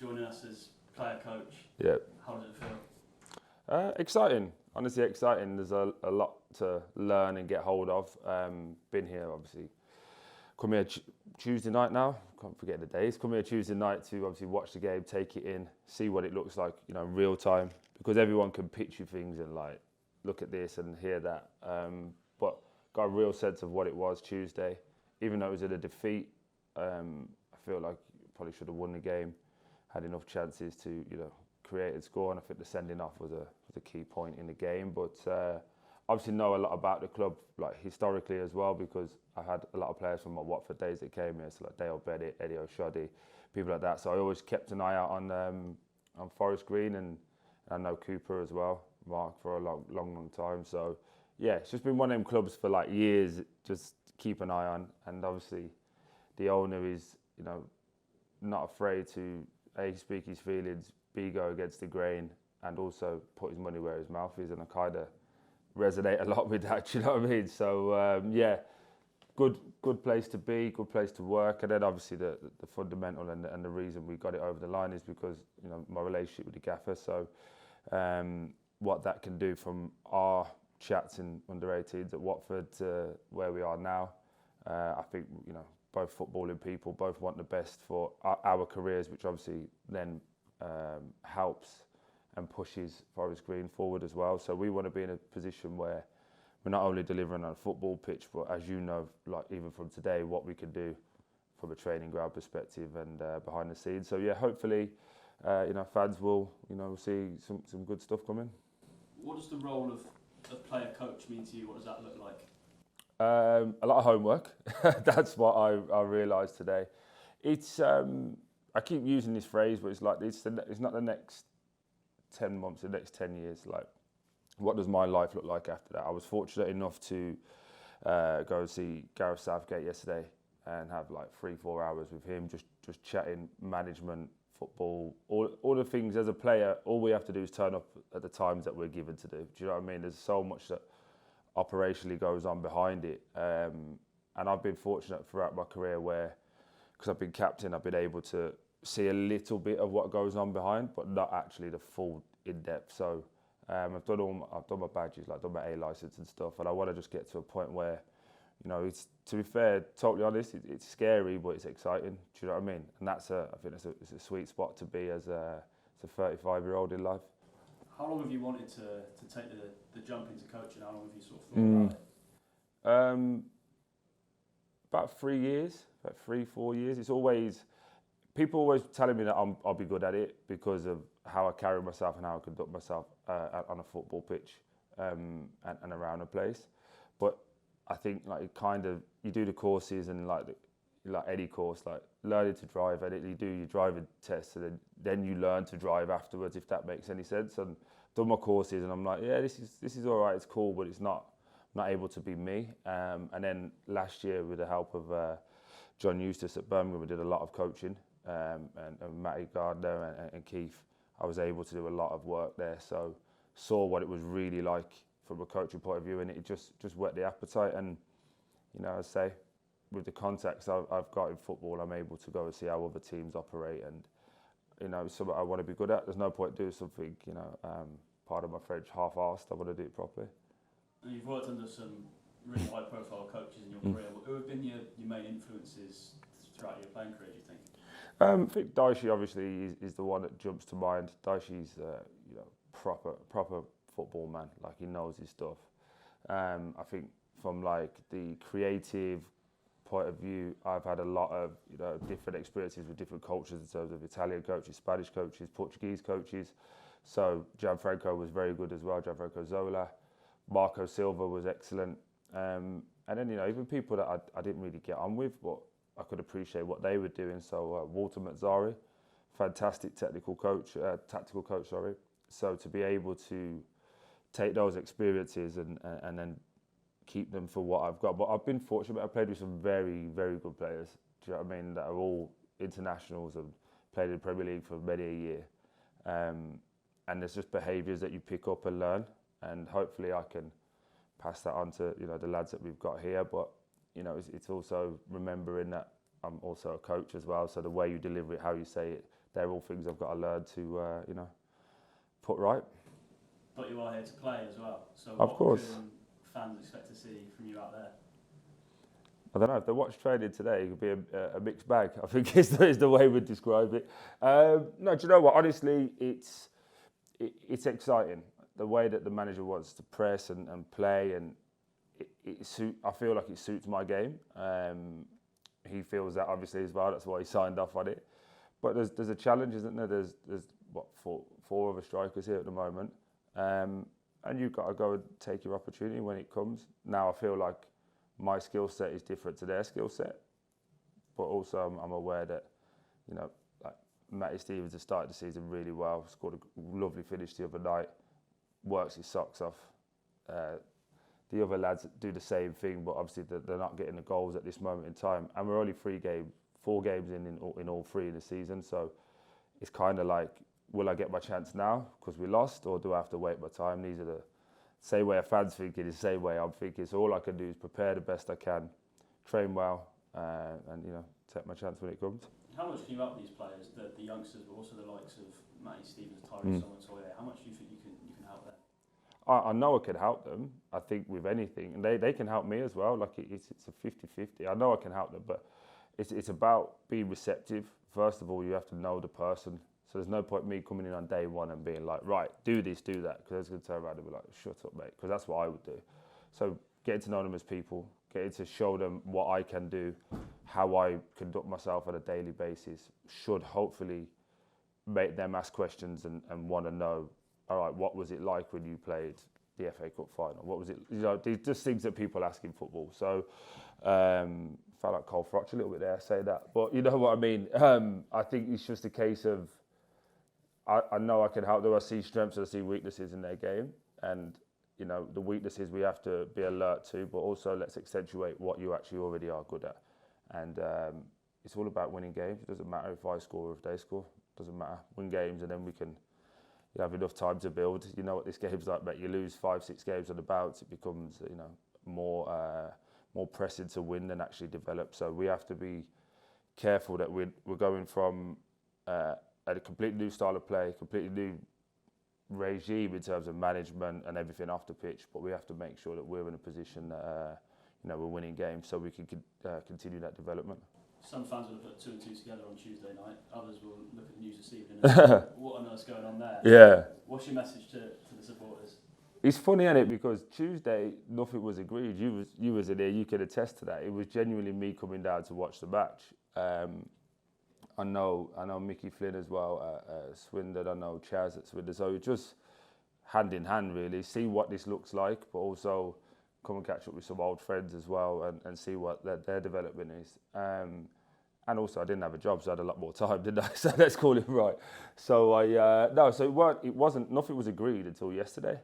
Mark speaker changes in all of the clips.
Speaker 1: joining us as player coach.
Speaker 2: Yeah.
Speaker 1: How does it feel?
Speaker 2: Exciting, honestly exciting. There's a lot to learn and get hold of. Been here, obviously. Come here Tuesday night now. Can't forget the days. Come here Tuesday night to obviously watch the game, take it in, see what it looks like, in real time. Because everyone can picture things and like look at this and hear that. But got a real sense of what it was Tuesday. Even though it was in a defeat, I feel like probably should have won the game. Had enough chances to create and score, and I think the sending off was a key point in the game. But obviously know a lot about the club, like historically as well, because I had a lot of players from my Watford days that came here, so like Dale Bennett, Eddie O'Shoddy, people like that. So I always kept an eye out on Forest Green, and I know Cooper as well, Mark, for a long time. So yeah, it's just been one of them clubs for like years, just keep an eye on. And obviously the owner is, not afraid to A, speak his feelings, B, go against the grain, and also put his money where his mouth is. And I kind of resonate a lot with that, you know what I mean? So yeah, good place to be, good place to work. And then obviously the fundamental and the reason we got it over the line is because my relationship with the gaffer. So what that can do from our chats in under 18s at Watford to where we are now, I think both footballing people both want the best for our careers, which obviously then helps and pushes Forest Green forward as well. So we want to be in a position where we're not only delivering on a football pitch, but as you know, like even from today, what we can do from a training ground perspective and behind the scenes. So yeah, hopefully, fans will see some good stuff coming.
Speaker 1: What does the role of player coach mean to you? What does that look like?
Speaker 2: A lot of homework. That's what I realised today. It's I keep using this phrase, but it's like it's not the next 10 months, the next 10 years. Like, what does my life look like after that? I was fortunate enough to go and see Gareth Southgate yesterday and have like 3-4 hours with him, just chatting management, football, all the things. As a player, all we have to do is turn up at the times that we're given to do. Do you know what I mean? There's so much that operationally goes on behind it, and I've been fortunate throughout my career where, because I've been captain, I've been able to see a little bit of what goes on behind, but not actually the full in depth. So I've done my badges, like done my A license and stuff, and I want to just get to a point where, it's, to be fair, totally honest, it's scary, but it's exciting. Do you know what I mean? And I think it's a sweet spot to be as a 35-year-old in life.
Speaker 1: How long have you wanted to take the jump into coaching? How long have you sort of thought about it?
Speaker 2: About 3 years, about 3-4 years. It's always, people always telling me that I'll be good at it because of how I carry myself and how I conduct myself on a football pitch and around the place. But I think like you do the courses and like any course, like learning to drive, and you do your driving tests, and then you learn to drive afterwards, if that makes any sense. And done my courses, and I'm like, yeah, this is all right, it's cool, but it's not able to be me. And then last year, with the help of John Eustace at Birmingham, we did a lot of coaching, and Matty Gardner and Keith. I was able to do a lot of work there, so saw what it was really like from a coaching point of view, and it just whet the appetite. And I say, with the contacts I've got in football, I'm able to go and see how other teams operate, and it's something I want to be good at. There's no point doing something, part of my French, half-arsed. I want to do it properly.
Speaker 1: And you've worked under some really high-profile coaches in your career. Who have been your main influences throughout your playing career, do you think?
Speaker 2: I think Deeney obviously is the one that jumps to mind. Deeney's proper football man. Like, he knows his stuff. I think from like the creative point of view, I've had a lot of different experiences with different cultures in terms of Italian coaches, Spanish coaches, Portuguese coaches. So Gianfranco was very good as well. Gianfranco Zola, Marco Silva was excellent, and then even people that I didn't really get on with, but I could appreciate what they were doing. So Walter Mazzari, fantastic tactical coach. So to be able to take those experiences and then keep them for what I've got. But I've been fortunate. I've played with some very, very good players. Do you know what I mean? That are all internationals and played in the Premier League for many a year. And there's just behaviours that you pick up and learn. And hopefully I can pass that on to the lads that we've got here. But it's also remembering that I'm also a coach as well. So the way you deliver it, how you say it, they're all things I've got to learn to, put right.
Speaker 1: But you are here to play as well. So
Speaker 2: Of course.
Speaker 1: What can fans expect to see from you out there?
Speaker 2: I don't know, if they watch training today, it could be a mixed bag. I think is the way we'd describe it. No, do you know what? Honestly, it's exciting. The way that the manager wants to press and play, and I feel like it suits my game. He feels that obviously as well. That's why he signed off on it. But there's a challenge, isn't there? There's what, four other strikers here at the moment, and you've got to go and take your opportunity when it comes. Now I feel like my skill set is different to their skill set, but also I'm aware that, like Matty Stevens has started the season really well, scored a lovely finish the other night, works his socks off. The other lads do the same thing, but obviously they're not getting the goals at this moment in time. And we're only 4 games in all 3 in the season, so it's kind of like, will I get my chance now because we lost, or do I have to wait my time? These are the same way a fan's thinking, is the same way I'm thinking. So all I can do is prepare the best I can, train well, and take my chance when it comes.
Speaker 1: How much can you help these players, the youngsters, but also the likes of Matty Stevens, Tyrese Toye? How much do you think you can help them?
Speaker 2: I know I can help them. I think with anything, and they can help me as well. Like it's a 50-50. I know I can help them, but it's about being receptive. First of all, you have to know the person. So there's no point me coming in on day one and being like, right, do this, do that, because I was going to turn around and be like, shut up, mate, because that's what I would do. So getting to know them as people, getting to show them what I can do, how I conduct myself on a daily basis, should hopefully make them ask questions and want to know, all right, what was it like when you played the FA Cup final? What was it, these just things that people ask in football. So felt like Cole Frotch a little bit there, say that, but you know what I mean. I think it's just a case of, I know I can help them. I see strengths and I see weaknesses in their game, and the weaknesses we have to be alert to, but also let's accentuate what you actually already are good at. And it's all about winning games. It doesn't matter if I score or if they score. It doesn't matter. Win games, and then we can have enough time to build. You know what this game's like, mate. You lose 5-6 games on the bounce, it becomes more pressing to win than actually develop. So we have to be careful that we're going from a completely new style of play, completely new regime in terms of management and everything off the pitch, but we have to make sure that we're in a position that we're winning games so we can continue that development.
Speaker 1: Some fans will put 2 and 2 together on Tuesday night. Others will look at the news this evening and what on earth's going on there?
Speaker 2: Yeah.
Speaker 1: What's your message to the supporters?
Speaker 2: It's funny, isn't it? Because Tuesday, nothing was agreed. You was in there, you could attest to that. It was genuinely me coming down to watch the match. I know Mickey Flynn as well at Swindon. I know Chaz at Swindon. So just hand in hand, really. See what this looks like, but also come and catch up with some old friends as well and see what their development is. And also, I didn't have a job, so I had a lot more time, didn't I? So let's call it right. So nothing was agreed until yesterday.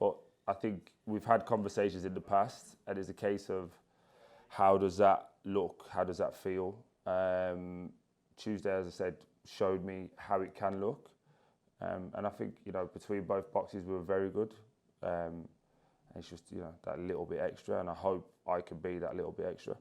Speaker 2: But I think we've had conversations in the past, and it's a case of how does that look? How does that feel? Tuesday, as I said, showed me how it can look. And I think, between both boxes, we were very good. It's just, that little bit extra, and I hope I can be that little bit extra.